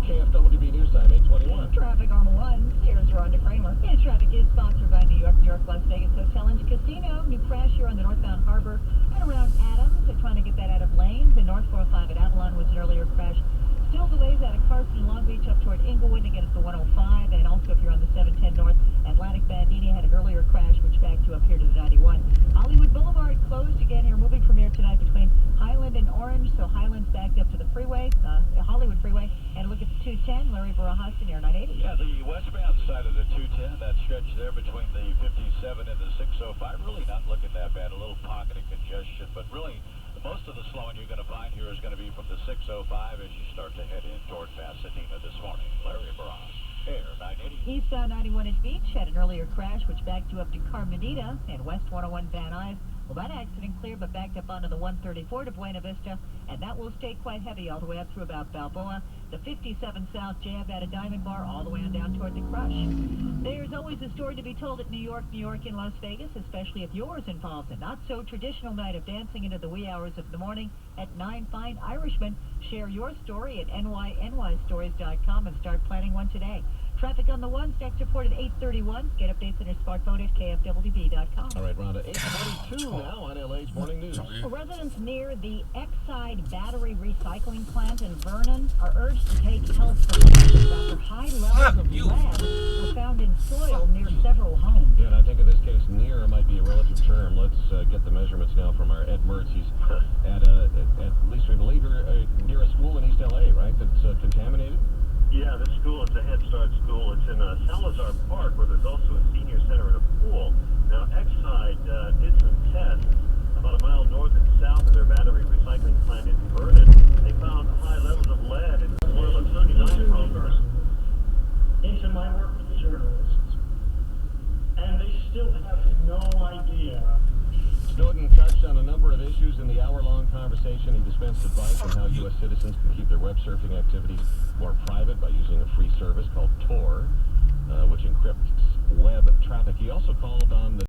KFWB News Time, 8:21. Traffic on the one. Here's Rhonda Kramer. And traffic is sponsored by New York Las Vegas Hotel and Casino. New crash here on the northbound harbor and around Adams. They're trying to get that out of lanes. The North 405 at Avalon was an earlier crash. Still delays out of Carson, Long Beach up toward Inglewood to get us to 105. And also if you're on the 710 North, Atlantic Bandini had an earlier crash which backed you up here to the 91. Hollywood Boulevard closed again here, moving from here tonight between Highland and Orange. So Highland's backed up to the freeway, Hollywood Freeway. And look at the 210, Larry Barajas near 980. Yeah, the westbound side of the 210, that stretch there between the 57 and the 605, really not looking that bad. A little pocket of congestion, but really most of the slowing you're going to find here is going to be from the 605 as you start to head in toward Pasadena this morning. Larry Barajas, Air 980. Eastbound 91 at Beach had an earlier crash which backed you up to Carmenita, and West 101 Van Nuys. Well, that accident cleared but backed up onto the 134 to Buena Vista, and that will stay quite heavy all the way up through about Balboa. The 57 South jab at a Diamond Bar all the way on down toward the Crush. There's always a story to be told at New York, and Las Vegas, especially if yours involves a not-so-traditional night of dancing into the wee hours of the morning. At 9 Fine Irishmen, share your story at nynystories.com and start planning one today. Traffic on the ones, next report at 8:31. Get updates on your smartphone at kfwb.com. All right, Rhonda, 8:22 now on LA's Morning News. Residents near the Exide Battery Recycling Plant in Vernon are urged to take health precautions after high levels of lead were found in soil near several homes. Yeah, and I think in this case, near might be a relative term. Let's get the measurements now from our Ed Mertz. He's at least we believe you're near a school in East LA, right, that's contaminated? Yeah, this school is a Head Start school. It's in Salazar Park, where there's also a senior center and a pool. Now, Exide did some tests about a mile north and south of their battery recycling plant in Vernon. They found high levels of lead in soil of 39 grams. Into my work with journalists, and they still have no idea. Snowden touched on a number of issues in the hour-long conversation. He dispensed advice on how U.S. citizens can keep their web surfing activities more private by using a free service called Tor, which encrypts web traffic. He also called on the